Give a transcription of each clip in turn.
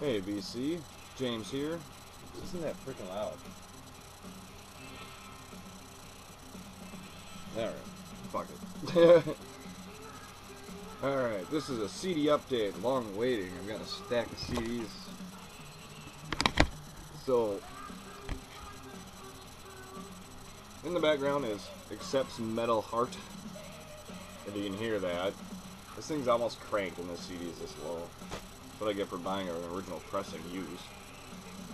Hey BC, James here. Isn't that freaking loud? Alright, fuck it. Alright, this is a CD update. Long waiting. I've got a stack of CDs. So, in the background is Accepts Metal Heart. If you can hear that. This thing's almost cranked and the CD is this low. That's what I get for buying an original pressing used.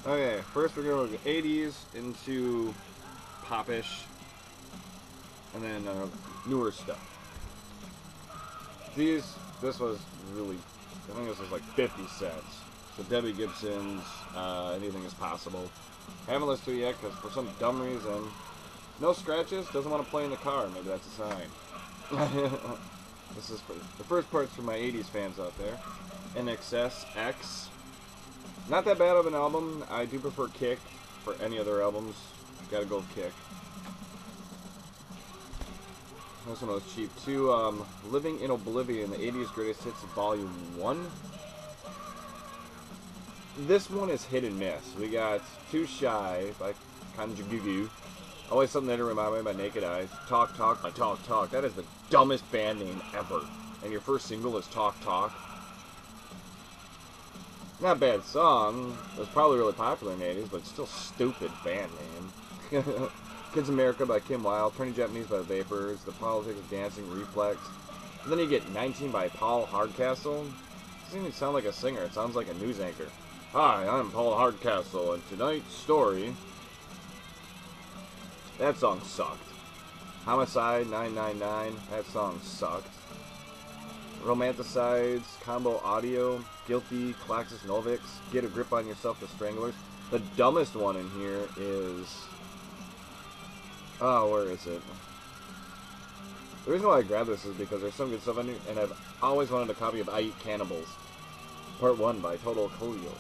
Okay, first we're going to go 80s into popish, and then newer stuff. This was really, I think this was like 50 cents. So Debbie Gibson's Anything Is Possible. Haven't listened to it yet because for some dumb reason, no scratches, doesn't want to play in the car. Maybe that's a sign. This is for, the first part's for my 80s fans out there. NXS X. Not that bad of an album. I do prefer Kick for any other albums. Gotta go Kick. This one was cheap too. Living in Oblivion, the 80s Greatest Hits Volume 1. This one is hit and miss. We got Too Shy by Kanjugugu. Always Something There to Remind Me by Naked Eyes. Talk Talk by Talk Talk. That is the dumbest band name ever. And your first single is Talk Talk. Not a bad song. It was probably really popular in the 80s, but still stupid band name. Kids America by Kim Wilde. Turning Japanese by the Vapors. The Politics of Dancing, Reflex. And then you get 19 by Paul Hardcastle. It doesn't even sound like a singer. It sounds like a news anchor. Hi, I'm Paul Hardcastle, and tonight's story... That song sucked. Homicide 999, that song sucked. Romanticides, Combo Audio, Guilty, Klaxis Novix, Get a Grip on Yourself, The Stranglers. The dumbest one in here is... Oh, where is it? The reason why I grabbed this is because there's some good stuff on here, and I've always wanted a copy of I Eat Cannibals. Part 1 by Total Coolio.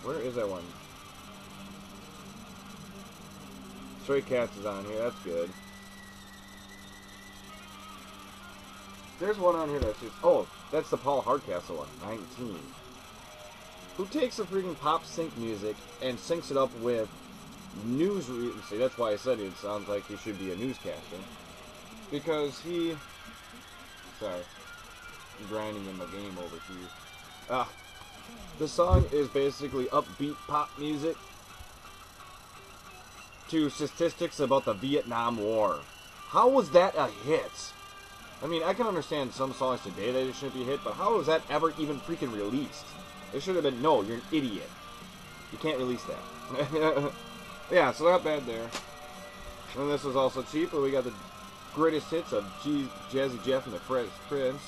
Where is that one? Stray Cats is on here, that's good. There's one on here that's just... Oh, that's the Paul Hardcastle one, 19. Who takes the freaking pop sync music and syncs it up with news... See, that's why I said it sounds like he should be a newscaster. Because he... Sorry. I'm grinding in the game over here. The song is basically upbeat pop music to statistics about the Vietnam War. How was that a hit? I mean, I can understand some songs today that it shouldn't be a hit, but how was that ever even freaking released? It should have been, no, you're an idiot. You can't release that. Yeah, so not bad there. And this was also cheap, but we got the greatest hits of Jazzy Jeff and the Fresh Prince.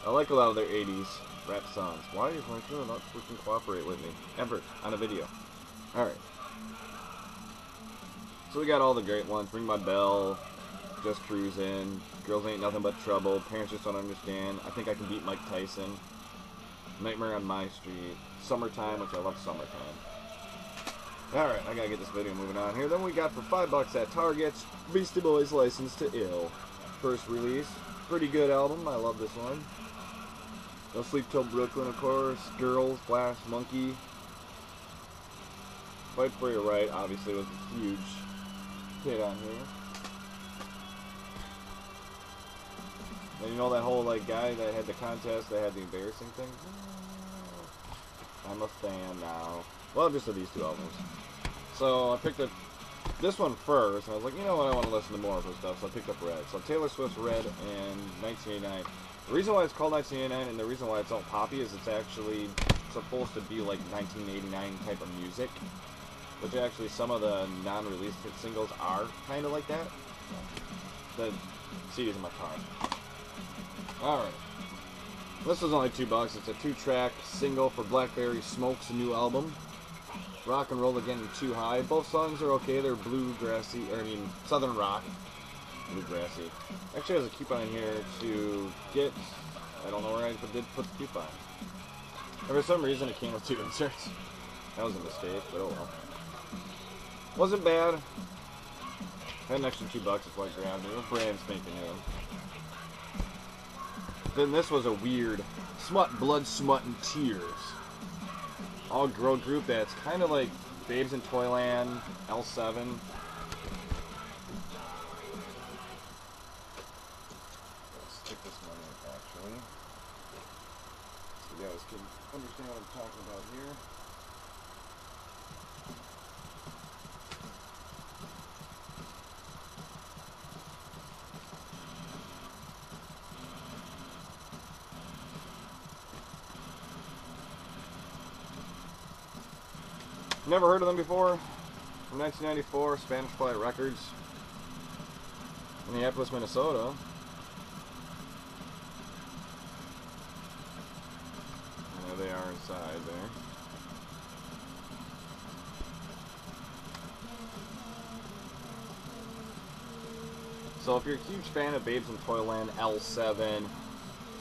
I like a lot of their 80s rap songs. Why is my phone not freaking cooperate with me? Ever. On a video. Alright. So we got all the great ones. Ring My Bell, Just Cruisin', Girls Ain't Nothing But Trouble, Parents Just Don't Understand, I Think I Can Beat Mike Tyson, Nightmare on My Street, Summertime, which I love Summertime. Alright, I gotta get this video moving on here. Then we got for $5 at Target, Beastie Boys License to Ill. First release. Pretty good album. I love this one. No Sleep Till Brooklyn, of course. Girls, Flash, Monkey. Fight for Your Right, obviously, was a huge hit on here. And you know that whole like guy that had the contest that had the embarrassing thing? I'm a fan now. Well, just of these two albums. So I picked up this one first, and I was like, you know what, I want to listen to more of her stuff, so I picked up Red. So Taylor Swift's Red in 1989. The reason why it's called 1989 and the reason why it's all poppy is it's actually supposed to be like 1989 type of music. Which actually some of the non-released hit singles are kind of like that. The CD's in my car. Alright. This was only $2. It's a 2-track single for Blackberry Smoke's new album. Rock and Roll Again Too High. Both songs are okay. They're bluegrassy, or I mean, southern rock. Bluegrassy. Actually has a coupon here to get, I don't know where I did put the coupon. And for some reason it came with 2 inserts. That was a mistake, but oh well. Wasn't bad. Had an extra $2, that's why I grabbed it. It was brand spanking new. Then this was a weird Smut, Blood, Smut, and Tears. All girl group that's kind of like Babes in Toyland, L7. Let's stick this one in, actually. So you guys can understand what I'm talking about here. Never heard of them before. From 1994, Spanish Fly Records, Minneapolis, Minnesota. And there they are inside there. So if you're a huge fan of Babes in Toyland, L7, I'm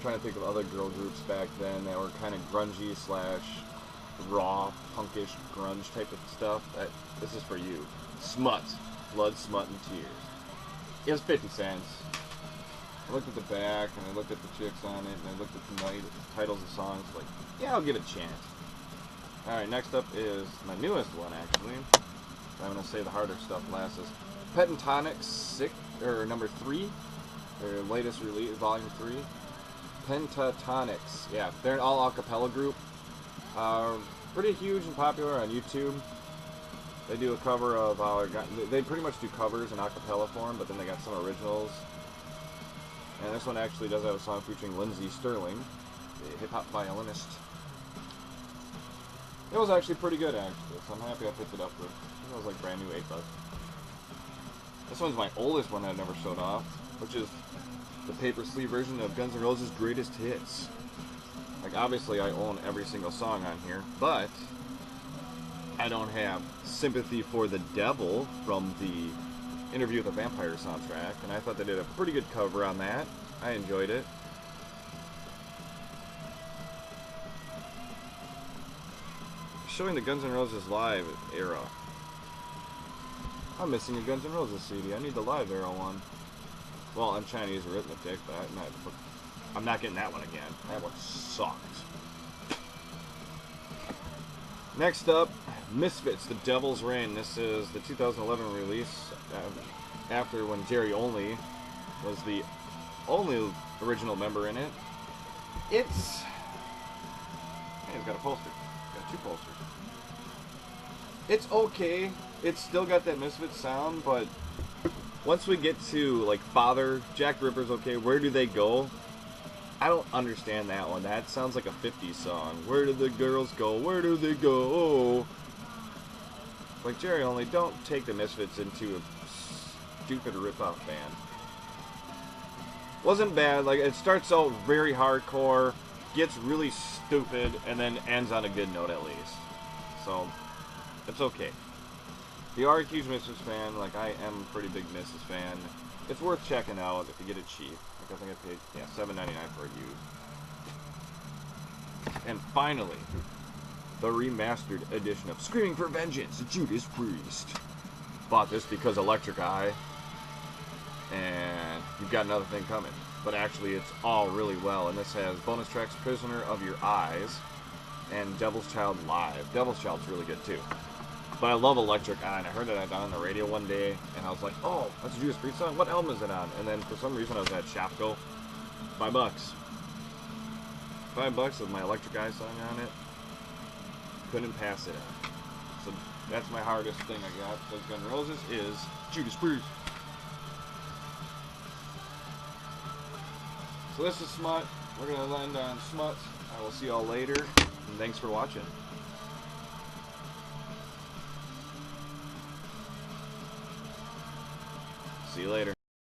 trying to think of other girl groups back then that were kind of grungy / raw, punkish, grunge type of stuff, this is for you. Smut. Blood, Smut, and Tears. It was 50 cents. I looked at the back, and I looked at the chicks on it, and I looked at the titles of songs, like, yeah, I'll give it a chance. Alright, next up is my newest one, actually. I'm going to say the harder stuff last. Is Pentatonix number 3. Their latest release, volume 3. Pentatonix. Yeah, they're an all acapella group. Pretty huge and popular on YouTube. They do a cover of they pretty much do covers in acapella form, but then they got some originals. And this one actually does have a song featuring Lindsey Sterling, the hip-hop violinist. It was actually pretty good, actually, so I'm happy I picked it up for, it was like brand new, $8. This one's my oldest one that I never showed off, which is the paper sleeve version of Guns N' Roses' Greatest Hits. Like, obviously I own every single song on here, but I don't have Sympathy for the Devil from the Interview with a Vampire soundtrack, and I thought they did a pretty good cover on that. I enjoyed it. Showing the Guns N' Roses live era. I'm missing a Guns N' Roses CD. I need the live era one. Well, I'm Chinese arithmetic, but I'm not getting that one again. That one sucked. Next up, Misfits, The Devil's Reign. This is the 2011 release, after when Jerry Only was the only original member in it. Hey, it's got a poster. Got 2 posters. It's okay. It's still got that Misfits sound, but once we get to, like, Father, Jack the Ripper's okay, Where Do They Go? I don't understand that one. That sounds like a 50s song. Where do the girls go? Where do they go? Like, Jerry Only, don't take the Misfits into a stupid rip-off band. Wasn't bad. Like, it starts out very hardcore, gets really stupid, and then ends on a good note at least. So, it's okay. If you are a huge Misfits fan, like I am a pretty big Misfits fan, it's worth checking out if you get it cheap. Like, I think I paid, $7.99 for it used. And finally, the remastered edition of Screaming for Vengeance, Judas Priest. Bought this because Electric Eye, and you've got another thing coming. But actually, it's all really well, and this has bonus tracks Prisoner of Your Eyes and Devil's Child Live. Devil's Child's really good too. But I love Electric Eye, and I heard it on the radio one day, and I was like, oh, that's a Judas Priest song? What album is it on? And then for some reason I was at Shopko. $5. $5 with my Electric Eye song on it. Couldn't pass it up. So that's my hardest thing I got. So Guns N' Roses is Judas Priest. So this is Smut. We're going to land on Smut. I will see y'all later, and thanks for watching. See you later.